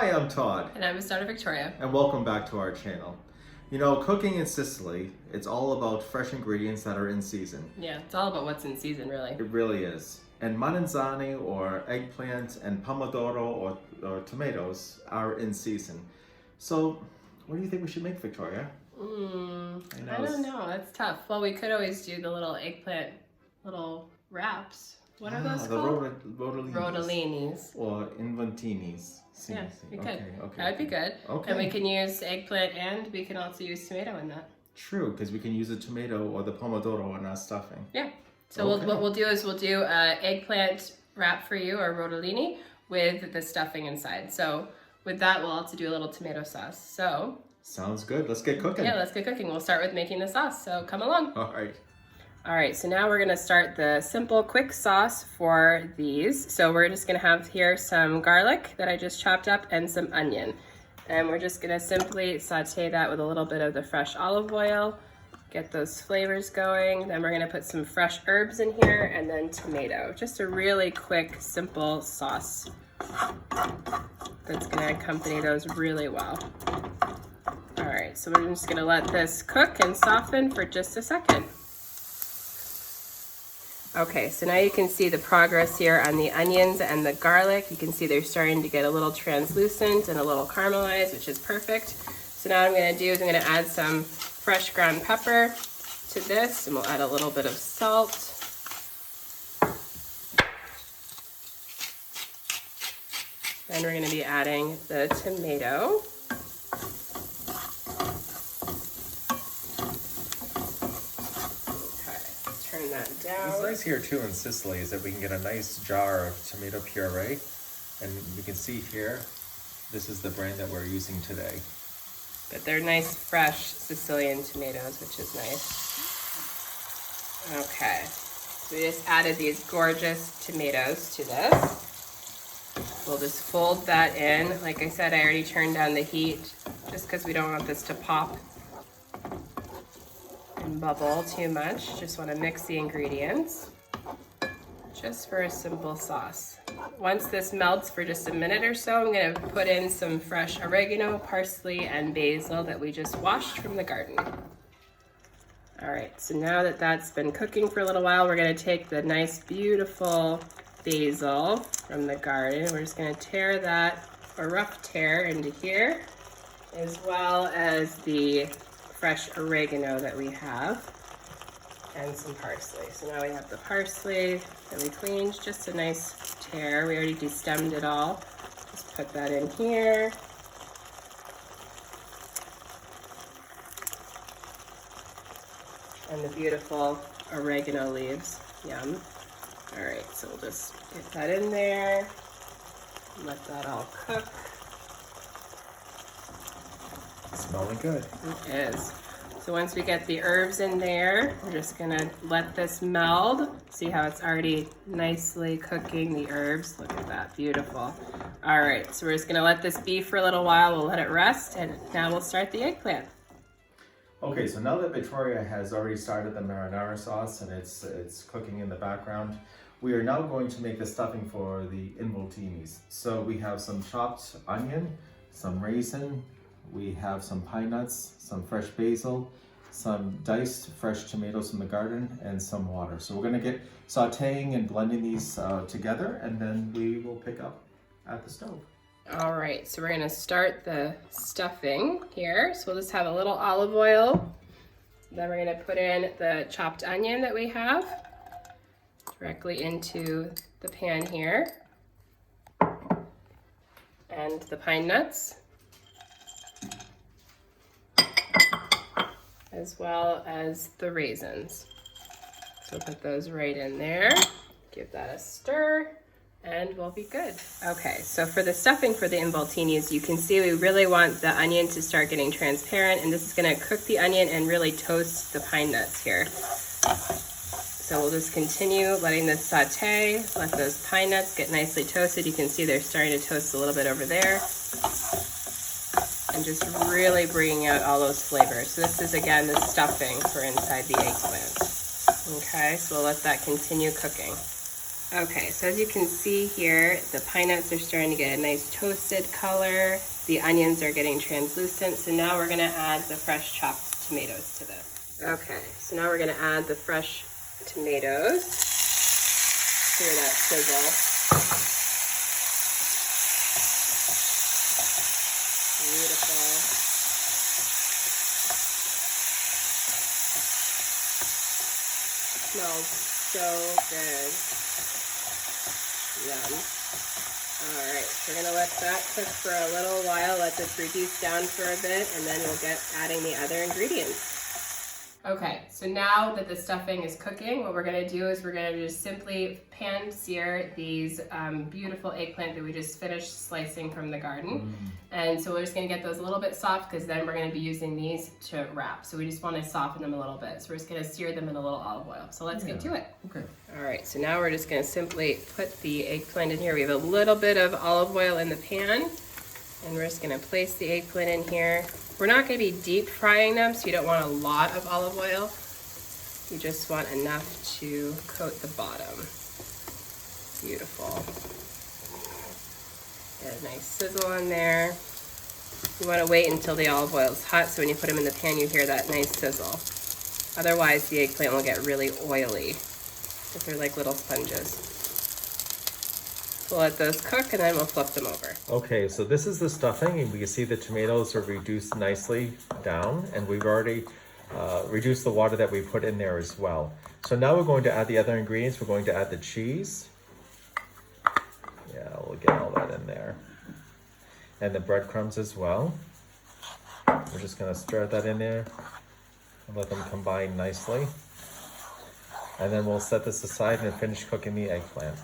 Hi, I'm Todd. And I'm his daughter Victoria. And welcome back to our channel. You know, cooking in Sicily, it's all about fresh ingredients that are in season. Yeah, it's all about what's in season, really. It really is. And manzane or eggplant and pomodoro or tomatoes are in season. So, what do you think we should make, Victoria? I don't know. That's tough. Well, we could always do the little eggplant, little wraps. What are those called? Rotellinis. Rotellinis. Or involtinis. Yeah, we could. Okay. That would be good. Okay. And we can use eggplant and we can also use tomato in that. True, because we can use the tomato or the pomodoro in our stuffing. Yeah. So what we'll do is we'll do eggplant wrap for you, or rotellini, with the stuffing inside. So with that, we'll also do a little tomato sauce. So sounds good. Let's get cooking. Yeah, let's get cooking. We'll start with making the sauce. So come along. All right. All right, so now we're gonna start the simple, quick sauce for these. So we're just gonna have here some garlic that I just chopped up and some onion. And we're just gonna simply saute that with a little bit of the fresh olive oil, get those flavors going. Then we're gonna put some fresh herbs in here and then tomato. Just a really quick, simple sauce that's gonna accompany those really well. All right, so we're just gonna let this cook and soften for just a second. Okay, so now you can see the progress here on the onions and the garlic. You can see they're starting to get a little translucent and a little caramelized, which is perfect. So now what I'm gonna do is I'm gonna add some fresh ground pepper to this, and we'll add a little bit of salt. Then we're gonna be adding the tomato. Turn that down. What's nice here too in Sicily is that we can get a nice jar of tomato puree, and you can see here, this is the brand that we're using today. But they're nice, fresh Sicilian tomatoes, which is nice. Okay, so we just added these gorgeous tomatoes to this. We'll just fold that in. Like I said, I already turned down the heat just because we don't want this to pop and bubble too much. Just want to mix the ingredients just for a simple sauce. Once this melts for just a minute or so, I'm going to put in some fresh oregano, parsley, and basil that we just washed from the garden. All right, so now that that's been cooking for a little while, we're going to take the nice, beautiful basil from the garden. We're just going to tear that, a rough tear, into here, as well as the fresh oregano that we have, and some parsley. So now we have the parsley that we cleaned, just a nice tear. We already destemmed it all. Just put that in here. And the beautiful oregano leaves, yum. All right, so we'll just get that in there, let that all cook. Smelling good. It is. So once we get the herbs in there, we're just gonna let this meld. See how it's already nicely cooking the herbs. Look at that, beautiful. All right, so we're just gonna let this be for a little while. We'll let it rest, and now we'll start the eggplant. Okay, so now that Victoria has already started the marinara sauce and it's cooking in the background, we are now going to make the stuffing for the involtinis. So we have some chopped onion, some raisin, we have some pine nuts, some fresh basil, some diced fresh tomatoes from the garden, and some water. So we're gonna get sauteing and blending these together, and then we will pick up at the stove. All right, so we're gonna start the stuffing here. So we'll just have a little olive oil. Then we're gonna put in the chopped onion that we have directly into the pan here. And the pine nuts, as well as the raisins. So put those right in there, give that a stir, and we'll be good. Okay, so for the stuffing for the involtinis, you can see we really want the onion to start getting transparent, and this is gonna cook the onion and really toast the pine nuts here. So we'll just continue letting this saute, let those pine nuts get nicely toasted. You can see they're starting to toast a little bit over there. And just really bringing out all those flavors. So this is, again, the stuffing for inside the eggplant. Okay, so we'll let that continue cooking. Okay, so as you can see here, the pine nuts are starting to get a nice toasted color. The onions are getting translucent. So now we're gonna add the fresh chopped tomatoes to this. Okay, so now we're gonna add the fresh tomatoes. Hear that sizzle. Beautiful. Smells so good. Yum. All right, so we're gonna let that cook for a little while, let this reduce down for a bit, and then we'll get adding the other ingredients. Okay, so now that the stuffing is cooking, what we're gonna do is we're gonna just simply pan sear these beautiful eggplant that we just finished slicing from the garden. And so we're just gonna get those a little bit soft because then we're gonna be using these to wrap. So we just wanna soften them a little bit. So we're just gonna sear them in a little olive oil. So let's get to it. Okay. All right, so now we're just gonna simply put the eggplant in here. We have a little bit of olive oil in the pan, and we're just gonna place the eggplant in here. We're not gonna be deep frying them, so you don't want a lot of olive oil. You just want enough to coat the bottom. Beautiful. Get a nice sizzle in there. You wanna wait until the olive oil is hot, so when you put them in the pan, you hear that nice sizzle. Otherwise, the eggplant will get really oily, if they're like little sponges. We'll let those cook and then we'll flip them over. Okay, so this is the stuffing, and we can see the tomatoes are reduced nicely down, and we've already reduced the water that we put in there as well. So now we're going to add the other ingredients. We're going to add the cheese. Yeah, we'll get all that in there. And the breadcrumbs as well. We're just gonna stir that in there and let them combine nicely. And then we'll set this aside and finish cooking the eggplant.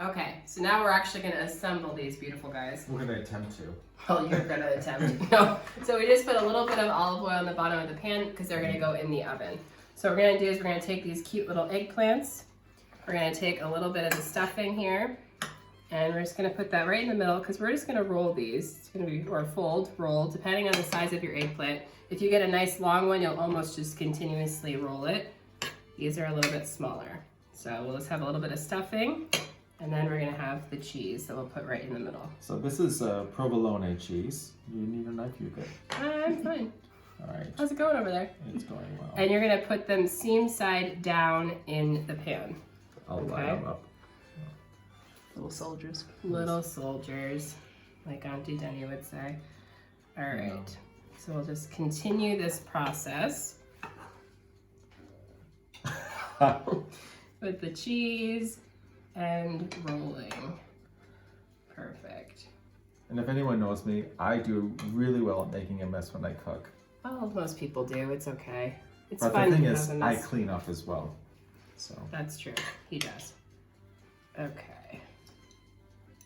Okay, so now we're actually gonna assemble these beautiful guys. We're gonna attempt to. Well, you're gonna attempt. No. So we just put a little bit of olive oil in the bottom of the pan because they're gonna go in the oven. So what we're gonna do is we're gonna take these cute little eggplants. We're gonna take a little bit of the stuffing here, and we're just gonna put that right in the middle because we're just gonna roll these. It's gonna be, or fold, roll, depending on the size of your eggplant. If you get a nice long one, you'll almost just continuously roll it. These are a little bit smaller. So we'll just have a little bit of stuffing. And then we're gonna have the cheese that we'll put right in the middle. So this is provolone cheese. You need a knife? You're good. I'm fine. All right. How's it going over there? It's going well. And you're gonna put them seam side down in the pan. I'll line them up. Little soldiers. Little soldiers, like Auntie Denny would say. All right, so we'll just continue this process with the cheese and rolling. Perfect. And if anyone knows me, I do really well at making a mess when I cook. Well, most people do. It's okay. It's But fun the thing to is, have a I mess. clean up as well. So That's true. He does. Okay.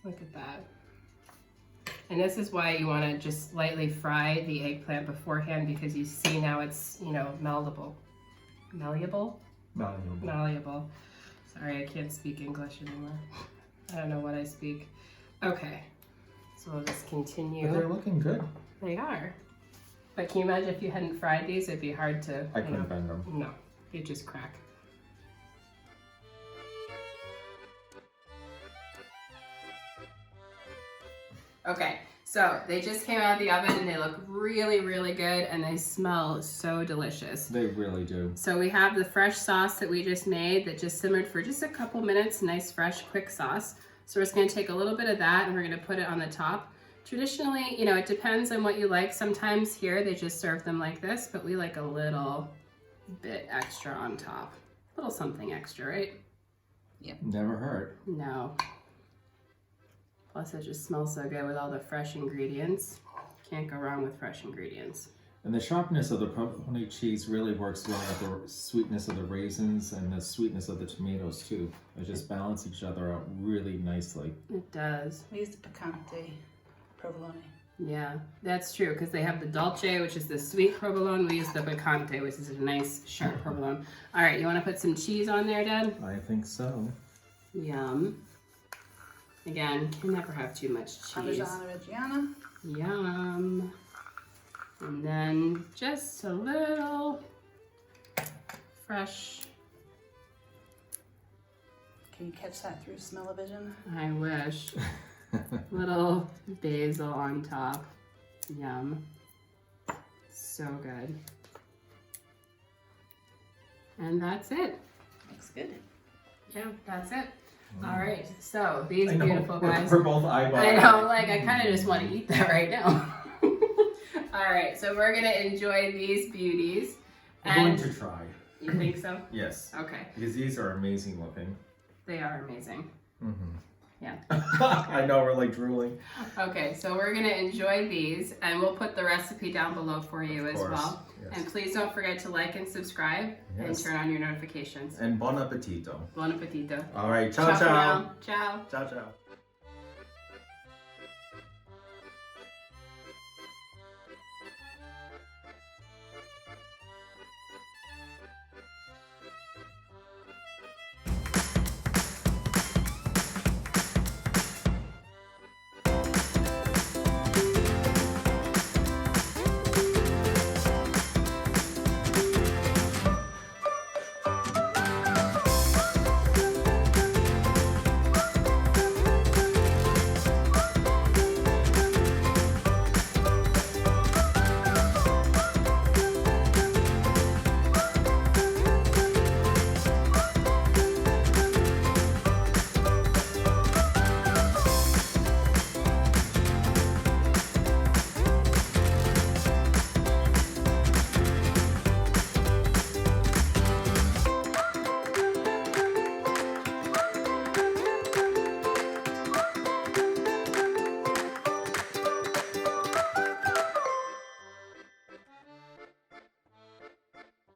Look at that. And this is why you want to just lightly fry the eggplant beforehand, because you see now it's, you know, malleable. Malleable? malleable. Malleable. Sorry, I can't speak English anymore. I don't know what I speak. Okay. So we'll just continue. But they're looking good. They are. But can you imagine if you hadn't fried these? It'd be hard to. I couldn't bend them. No, you'd just crack. Okay, so they just came out of the oven and they look really, really good and they smell so delicious. They really do. So we have the fresh sauce that we just made that just simmered for just a couple minutes. Nice, fresh, quick sauce. So we're just gonna take a little bit of that and we're gonna put it on the top. Traditionally, you know, it depends on what you like. Sometimes here they just serve them like this, but we like a little bit extra on top. A little something extra, right? Never hurt. No. Plus it just smells so good with all the fresh ingredients. Can't go wrong with fresh ingredients. And the sharpness of the provolone cheese really works well with the sweetness of the raisins and the sweetness of the tomatoes too. They just balance each other out really nicely. It does. We use the picante provolone. Yeah, that's true, because they have the dolce, which is the sweet provolone. We use the picante, which is a nice sharp provolone. All right, you want to put some cheese on there, Dad? I think so. Yum. Again, you never have too much cheese. Parmigiano Reggiano. Yum. And then just a little fresh. Can you catch that through smell-o-vision? I wish. Little basil on top. Yum. So good. And that's it. Looks good. Yeah, that's it. All right, so these beautiful guys. We're both eyeballing. I know, like I kind of just want to eat that right now. All right, so we're gonna enjoy these beauties. We're going to try. You think so? Yes. Okay. Because these are amazing looking. They are amazing. Mm-hmm. Yeah. I know, we're like drooling. Okay, so we're gonna enjoy these, and we'll put the recipe down below for you as well. Yes. And please don't forget to like and subscribe and turn on your notifications. And buon appetito. Buon appetito. All right, ciao, for ciao. now. Ciao. Ciao, ciao.